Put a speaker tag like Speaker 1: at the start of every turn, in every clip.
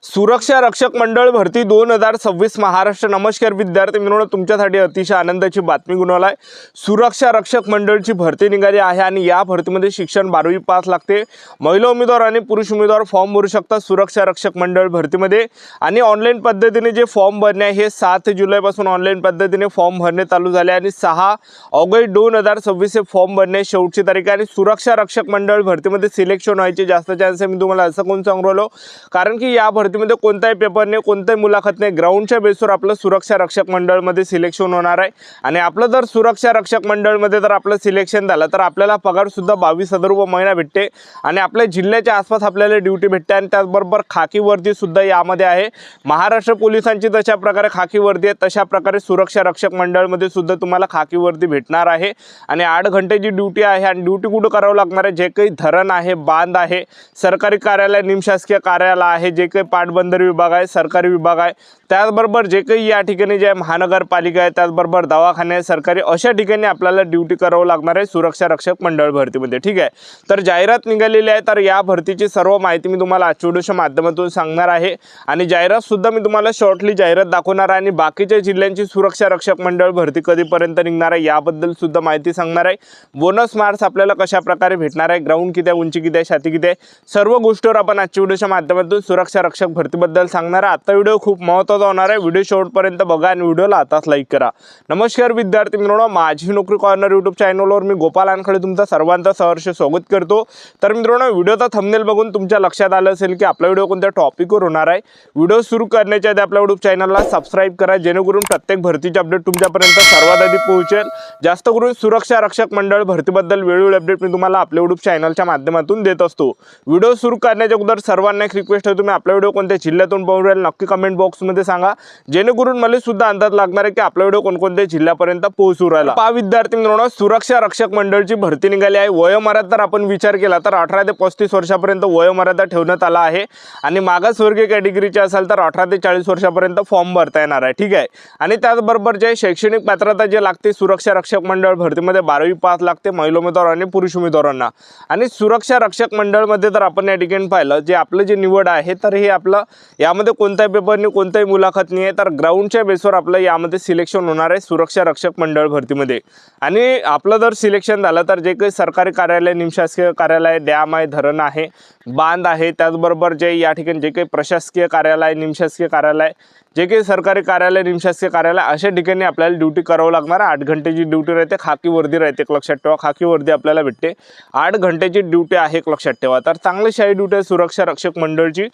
Speaker 1: सुरक्षा रक्षक मंडळ भरती 2026 महाराष्ट्र। नमस्कार विद्यार्थी मित्रांनो, तुमच्यासाठी अतिशय आनंदाची बातमी घेऊन आलाय। सुरक्षा रक्षक मंडळची भरती निघाली आहे आणि या भरतीमध्ये शिक्षण 12वी पास लागते। महिला उमेदवार आणि पुरुष उमेदवार फॉर्म भरू शकतात सुरक्षा रक्षक मंडळ भरतीमध्ये। आणि ऑनलाईन पद्धतीने जे फॉर्म भरणे हे 7 जुलैपासून ऑनलाईन पद्धतीने फॉर्म भरणे चालू झाले आणि 6 ऑगस्ट 2026 हे फॉर्म भरणे शेवटची तारीख आहे। आणि सुरक्षा रक्षक मंडळ भरतीमध्ये सिलेक्शन व्हायचे जास्त चान्स आहे। मी तुम्हाला असं कोण सांगू राहिलो, कारण की या भरतीमध्ये कोणताही पेपर नाही, कोणताही मुलाखत नाही, ग्राउंडच्या बेसवर आपलं सुरक्षा रक्षक मंडळमध्ये सिलेक्शन होणार आहे। आणि आपलं जर सुरक्षा रक्षक मंडळमध्ये जर आपलं सिलेक्शन झालं तर आपल्याला पगार सुद्धा 22,000 रुपये महिना भेटते आणि आपल्या जिल्ह्याच्या आसपास आपल्याला ड्युटी भेटते। आणि त्याचबरोबर खाकी वर्दी सुद्धा यामध्ये आहे। महाराष्ट्र पोलिसांची जशा प्रकारे खाकी वर्दी आहे तशा प्रकारे सुरक्षा रक्षक मंडळमध्ये सुद्धा तुम्हाला खाकी वर्दी भेटणार आहे। आणि 8 घंटेची ड्युटी आहे। आणि ड्युटी कुठं करावं लागणार आहे, जे काही धरण आहे, बांध आहे, सरकारी कार्यालय, निमशासकीय कार्यालय आहे, जे काही पाटबंधारे विभाग आहे, सरकारी विभाग आहे, त्याचबरोबर जे काही या ठिकाणी जे महानगरपालिका आहे, त्याचबरोबर दवाखाने सरकारी, अशा ठिकाणी आपल्याला ड्युटी करावं लागणार आहे सुरक्षा रक्षक मंडळ भरतीमध्ये। ठीक आहे, तर जाहिरात निघालेली आहे। तर या भरतीची सर्व माहिती मी तुम्हाला आजच्या व्हिडिओच्या माध्यमातून सांगणार आहे। आणि जाहिरात सुद्धा मी तुम्हाला शॉर्टली जाहिरात दाखवणार आहे आणि बाकीच्या जिल्ह्यांची सुरक्षा रक्षक मंडळ भरती कधीपर्यंत निघणार आहे याबद्दल सुद्धा माहिती सांगणार आहे। बोनस मार्क्स आपल्याला कशा प्रकारे भेटणार आहे, ग्राउंड किती आहे, उंची किती आहे, छाती किती आहे, सर्व गोष्टीवर आपण आजच्या व्हिडिओच्या माध्यमातून सुरक्षा रक्षक भरतीबद्दल सांगणार आहे। आता व्हिडिओ खूप महत्त्वाचा होणार आहे, व्हिडिओ शेवटपर्यंत बघा आणि व्हिडिओला आताच लाईक करा। नमस्कार विद्यार्थी मित्रांनो, माझी नोकरी कॉर्नर यूट्यूब चॅनलवर मी गोपाल आनखळे तुमचं सर्वांचं सहर्ष स्वागत करतो। तर मित्रांनो, व्हिडिओचा थंबनेल बघून तुमच्या लक्षात आलं असेल की आपला व्हिडिओ कोणत्या टॉपिकवर होणार आहे। व्हिडिओ सुरू करण्याच्या आधी आपल्या यूट्यूब चॅनलला सबस्क्राइब करा, जेणेकरून प्रत्येक भरतीचे अपडेट तुमच्यापर्यंत सर्वात आधी पोहोचेल। जास्त करून सुरक्षा रक्षक मंडळ भरतीबद्दल वेळोवेळी अपडेट मी तुम्हाला आपल्या यूट्यूब चॅनलच्या माध्यमातून देत असतो। व्हिडिओ सुरू करण्याच्या अगोदर सर्वांना एक रिक्वेस्ट आहे, तुम्ही आपला व्हिडिओ कोणत्या जिल्ह्यातून पाहून राहिले नक्की कमेंट बॉक्समध्ये सांगा, जेणेकरून मला सुद्धा अंदाज लागणार आहे की आपला व्हिडिओ कोणकोणत्या जिल्ह्यापर्यंत पोहोचू राहिला। पहा विद्यार्थी मित्रांनो, सुरक्षा रक्षक मंडळची भरती निघाली आहे। वयोमर्यादा जर आपण विचार केला तर 18 ते 35 वर्षापर्यंत वयोमर्यादा ठेवण्यात आला आहे। आणि मागासवर्गीय कॅटेगरीचे असेल तर 18 ते 40 वर्षापर्यंत फॉर्म भरता येणार आहे। ठीक आहे, आणि त्याचबरोबर जे शैक्षणिक पात्रता जे लागते सुरक्षा रक्षक मंडळ भरतीमध्ये 12वी पास लागते महिला उमेदवार आणि पुरुष उमेदवारांना। आणि सुरक्षा रक्षक मंडळमध्ये जर आपण या ठिकाणी पाहिलं, जे आपलं जे निवड आहे तर हे आपलं यामध्ये कोणताही पेपर नाही, कोणताही मुलाखत नाही आहे, तर ग्राउंडच्या बेसवर आपलं यामध्ये सिलेक्शन होणार आहे सुरक्षा रक्षक मंडळ भरतीमध्ये। आणि आपलं जर सिलेक्शन झालं तर जे काही सरकारी कार्यालय, निमशासकीय कार्यालय, डॅम आहे, धरण आहे, बांध आहे, त्याचबरोबर जे या ठिकाणी जे काही प्रशासकीय कार्यालय, निमशासकीय कार्यालय, जे काही सरकारी कार्यालय, निमशासकीय कार्यालय, अशा ठिकाणी आपल्याला ड्युटी करावं लागणार आहे। 8 घंटेची ड्युटी राहते, खाकी वर्दी राहते, एक लक्षात ठेवा, खाकी वर्दी आपल्याला भेटते। 8 घंटेची ड्युटी आहे, एक लक्षात ठेवा। तर चांगली शाही ड्युटी आहे सुरक्षा रक्षक मंडळची।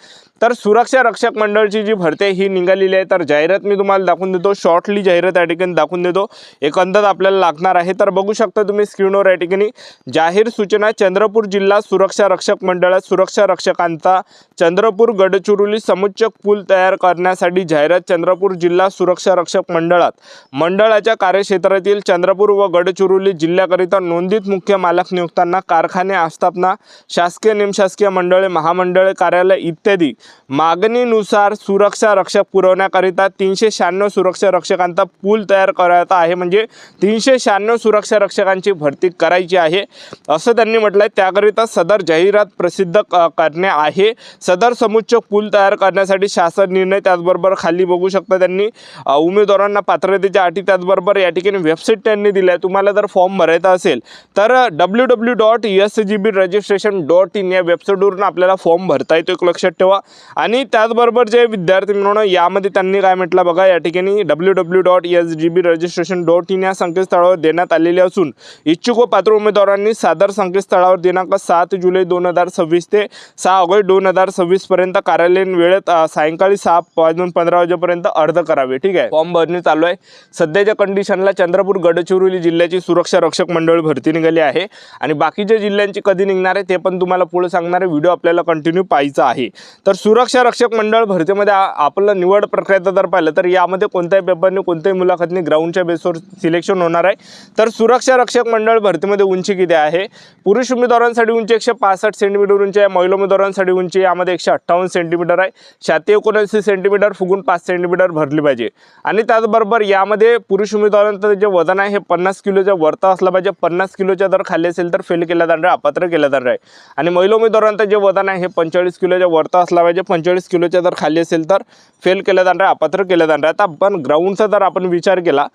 Speaker 1: तर सुरक्षा रक्षक मंडळची जी भरती ही निघालेली आहे। तर जाहिरात मी तुम्हाला दाखवून देतो, शॉर्टली जाहिरात या ठिकाणी दाखवून देतो, एक अंदाज आपल्याला लागणार आहे। तर बघू शकता तुम्ही स्क्रीनवर या ठिकाणी, जाहीर सूचना, चंद्रपूर जिल्हा सुरक्षा रक्षक मंडळात सुरक्षा रक्षकांचा चंद्रपूर गडचिरोली समुच्चक पूल तयार करण्यासाठी जाहिरात। चंद्रपूर जिल्हा सुरक्षा रक्षक मंडळात मंडळाच्या कार्यक्षेत्रातील चंद्रपूर व गडचिरोली जिल्ह्याकरिता नोंदित मुख्य मालक नियुक्तांना कारखाने, आस्थापना, शासकीय निमशासकीय मंडळे, महामंडळे, कार्यालय इत्यादी मागणीनुसार सुरक्षा रक्षक पुरवण्याकरिता 396 सुरक्षा रक्षकांचा पूल तयार करायचा आहे। म्हणजे 396 सुरक्षा रक्षकांची भरती करायची आहे असं त्यांनी म्हटलंय। त्याकरिता सदर जाहिरात प्रसिद्ध करणे आहे। सदर समुच्चक पूल तयार करण्यासाठी शासन निर्णय, त्याचबरोबर खाली बघू शकता त्यांनी उमेदवारांना पात्रतेच्या अटी, त्याचबरोबर या ठिकाणी वेबसाईट त्यांनी दिली। तुम्हाला जर फॉर्म भरायचा असेल तर www.sgbregistration.in या वेबसाईटवरून आपल्याला फॉर्म भरता येतो, एक लक्षात ठेवा। आणि त्याचबरोबर जे विद्यार्थी मित्रांनो, यामध्ये त्यांनी काय म्हटलं बघा, या ठिकाणी www.sgbregistration.in या संकेतस्थळावर देण्यात आलेले असून इच्छुक व पात्र उमेदवारांनी सादर संकेतस्थळावर दिनांक 7 जुलै 2026 ते 6 ऑगस्ट 2026 पर्यंत कार्यालयीन वेळेत सायंकाळी 6 वाजून 15 वाजेपर्यंत अर्ज करावे। ठीक आहे, फॉर्म भरणी चालू आहे सध्याच्या कंडिशनला। चंद्रपूर गडचिरोली जिल्ह्याची सुरक्षा रक्षक मंडळ भरती निघाली आहे आणि बाकीच्या जिल्ह्यांची कधी निघणार आहे ते पण तुम्हाला पुढे सांगणार आहे। व्हिडिओ आपल्याला कंटिन्यू पाहायचा आहे। तर सुरक्षा रक्षक मंडळ भरतीमध्ये आपलं निवड प्रक्रिया जर पाहिलं तर यामध्ये कोणत्याही पेपरने, कोणत्याही मुलाखतने ग्राउंडच्या बेसवर सिलेक्शन होणार आहे। तर सुरक्षा रक्षक मंडळ भरतीमध्ये उंची किती आहे, पुरुष उमेदवारांसाठी उंची 165 सेंटीमीटर उंची आहे महिला उमेदवारांसाठी उंची यामध्ये 158 सेंटीमीटर आहे, छाती 79 सेंटीमीटर, फुगून 5 सेंटीमीटर भरली पाहिजे। आणि त्याचबरोबर यामध्ये पुरुष उमेदवारांचं जे वजन आहे हे 50 किलोच्या वरता असलं पाहिजे। 50 किलोच्या जर खाली असेल तर फेल केला जाणार आहे, अपात्र केला जाणार आहे। आणि महिला उमेदवारांचं जे वजन आहे हे 45 किलोच्या वरता असला पाहिजे। 45 किलोच्या जर खाली असेल तर फेल केला जाणार आहे, अपात्र केला जाणार आहे। आता आपण ग्राउंडचा जर आपण विचार केला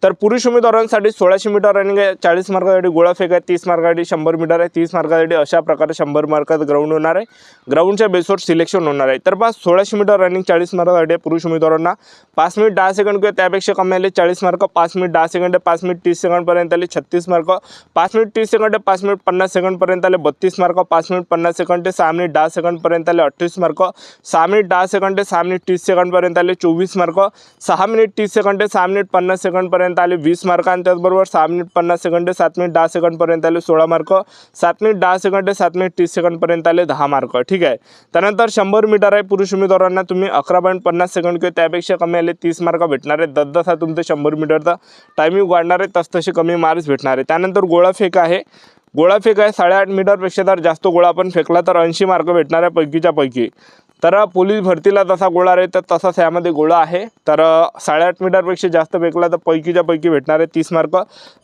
Speaker 1: तर पुरुष उमेदवारांसाठी 1600 मीटर रनिंग आहे, 40 मार्कासाठी गोळाफेक आहे, 30 मार्कासाठी 100 मीटर आहे, 30 मार्कासाठी अशा प्रकारे 100 मार्कात ग्राउंड होणार आहे। ग्राउंडच्या बेसवर सिलेक्शन होणार आहे। तर बस 1600 मीटर रनिंग 40 मार्कासाठी पुरुष उमेदवारांना 5 मिनिट 10 सेकंड किंवा त्यापेक्षा कमी आले 40 मार्क, 5 मिनिट 10 सेकंड, 5 मिनिट 30 सेकंडपर्यंत आले 36 मार्क, 5 मिनिट 30 सेकंड, 5 मिनिट 50 सेकंडपर्यंत आले 32 मार्क, 5 मिनिट 50 सेकंड ते 6 मिनिट 10 सेकंडपर्यंत आले 28 मार्क, 6 मिनिट 10 सेकंड ते 6 मिनिट 30 सेकंडपर्यंत आले 24 मार्क, 6 मिनिट 30 सेकंड ते 6 मिनिट 50 सेकंडपर्यंत आले 20 मार्क, आणि त्याचबरोबर 6 मिनिट 50 सेकंड ते 7 मिनिट 10 सेकंडपर्यंत आले 16 मार्क, 7 मिनिट 10 सेकंड ते 7 मिनिट 30 सेकंडपर्यंत आले 10 मार्क। ठीक आहे। त्यानंतर 100 मीटर आहे पुरुष उमेदवारांना तुम्ही 11.50 सेकंड किंवा त्यापेक्षा कमी आले 30 मार्क भेटणार आहे। जसजसा तुमचं 100 मीटरचा टायमिंग वाढणार आहे तसतसे कमी मार्क्स भेटणार आहे। त्यानंतर गोळाफेक आहे, गोळाफेक आहे 8.5 मीटरपेक्षा जर जास्त गोळा आपण फेकला तर 80 मार्क भेटणार आहे पैकीच्या पैकी। तर पोलीस भरतीला तसा गोळा आहे तर तसाच यामध्ये गोळा आहे। तर 8.5 मीटरपेक्षा जास्त फेकला तर पैकीच्या पैकी भेटणार आहे 30 मार्क।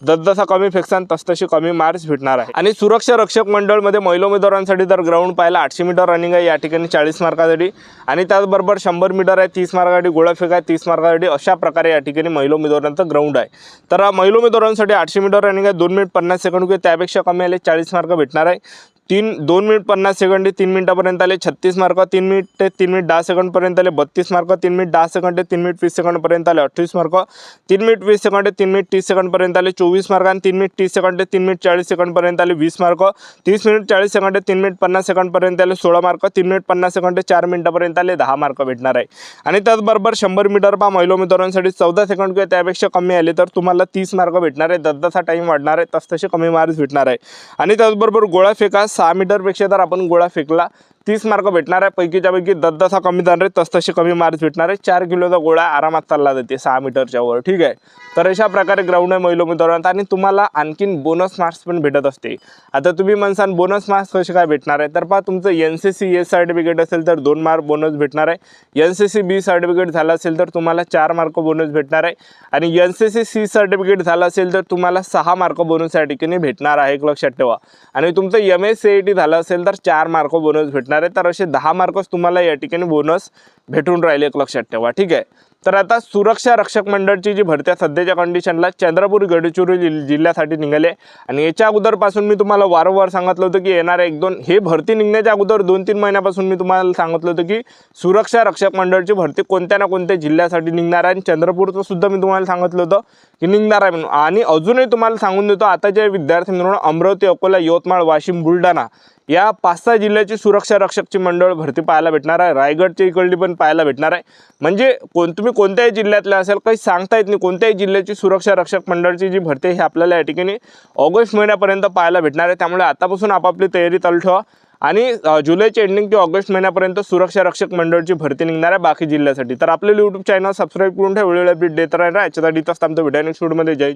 Speaker 1: जसजसा कमी फेकसान तसतसे कमी मार्क्स भेटणार आहे। आणि सुरक्षा रक्षक मंडळमध्ये महिला उमेदवारांसाठी जर ग्राउंड पाहिला 800 मीटर रनिंग आहे या ठिकाणी 40 मार्कासाठी, आणि त्याचबरोबर 100 मीटर आहे 30 मार्कासाठी, गोळाफेक आहे 30 मार्कासाठी, अशा प्रकारे या ठिकाणी महिला उमेदवारांचं ग्राउंड आहे। तर महिला उमेदवारांसाठी 800 मीटर रनिंग आहे 2 मिनिट 50 सेकंड किंवा त्यापेक्षा कमी आले 40 मार्क भेटणार आहे। 2 मिनिट 50 सेकंड ते 3 मिनिटापर्यंत आले 36 मार्क, 3 मिनिट ते 3 मिनिट 10 सेकंडपर्यंत आले 32 मार्क, 3 मिनिट 10 सेकंड ते 3 मिनिट 20 सेकंडपर्यंत आले 28 मार्क, 3 मिनिट 20 सेकंड ते 3 मिनिट 30 सेकंडपर्यंत आले 24 मार्क, आणि 3 मिनिट 30 सेकंड ते 3 मिनिट 40 सेकंडपर्यंत आले 20 मार्क, 30 मिनिट 40 सेकंड ते 3 मिनिट 50 सेकंडपर्यंत आले 16 मार्क, 3 मिनिट 50 सेकंड ते 4 मिनिटापर्यंत आले 10 मार्क भेटणार आहे। आणि त्याचबरोबर 100 मीटर पा महिला उमेदवारांसाठी 14 सेकंड किंवा त्यापेक्षा कमी आले तर तुम्हाला 30 मार्क भेटणार आहे। जसजसा टाईम वाढणार आहे तसतसे कमी मार्क्स भेटणार आहे। आणि त्याचबरोबर गोळाफेका 6 मीटरपेक्षा जर आपण गोळा फेकला 30 मार्क भेटणार आहे पैकीच्या पैकी। जसजसा कमी जाणार आहे तसतसे कमी मार्क्स भेटणार आहे। 4 किलोचा गोळा आरामात चालला जाते 6 मीटरच्या वर। ठीक आहे। तर अशा प्रकारे ग्राउंड आहे महिला उमेदवारांचा, आणि तुम्हाला आणखीन बोनस मार्क्स पण भेटत असते। आता तुम्ही म्हणसान बोनस मार्क्स कसे काय भेटणार आहे, तर पहा तुमचं NCC ए सर्टिफिकेट असेल तर 2 मार्क बोनस भेटणार आहे, NCC बी सर्टिफिकेट झालं असेल तर तुम्हाला 4 मार्क बोनस भेटणार आहे, आणि NCC सी सर्टिफिकेट झालं असेल तर तुम्हाला 6 मार्क बोनस या ठिकाणी भेटणार आहे, एक लक्षात ठेवा। आणि तुमचं MSCIT झालं असेल तर 4 मार्क बोनस भेटणार आहे। तर असे 10 मार्क्स तुम्हाला या ठिकाणी बोनस भेटून राहिले, एक लक्षात ठेवा। ठीक आहे। तर आता सुरक्षा रक्षक मंडळची जी भरती सध्याच्या कंडिशनला चंद्रपूर गडचिरोली जिल्ह्यासाठी निघाले, आणि याच्या अगोदरपासून मी तुम्हाला वारंवार सांगितलं होतं की येणारे 1-2 हे भरती निघण्याच्या अगोदर 2-3 महिन्यापासून मी तुम्हाला सांगितलं होतं की सुरक्षा रक्षक मंडळची भरती कोणत्या ना कोणत्या जिल्ह्यासाठी निघणार आहे, आणि चंद्रपूरचं सुद्धा मी तुम्हाला सांगितलं होतं की निघणार आहे म्हणून। आणि अजूनही तुम्हाला सांगून देतो, आता जे विद्यार्थी मिळून अमरावती, अकोला, यवतमाळ, वाशिम, बुलढाणा या 5-6 जिल्ह्याची सुरक्षा रक्षकची मंडळ भरती पाहायला भेटणार आहे। रायगडची इकडली पण पाहायला भेटणार आहे। म्हणजे तुम्ही कोणत्याही जिल्ह्यातले असेल काही सांगता येत नाही, कोणत्याही जिल्ह्याची सुरक्षा रक्षक मंडळची जी भरती ही आपल्याला या ठिकाणी ऑगस्ट महिन्यापर्यंत पाहायला भेटणार आहे। त्यामुळे आतापासून आपापली तयारी चालू ठेवा, आणि जुलैच्या एंडिंग ते ऑगस्ट महिन्यापर्यंत सुरक्षा रक्षक मंडळची भरती निघणार आहे बाकी जिल्ह्यासाठी। तर आपले YouTube चॅनल सबस्क्राईब करून ठेवा, वेळोवेळी अपडेट देत राहणार। याच्यासाठी आमचा व्हिडिओ नेक्स्ट व्हिडिओमध्ये जय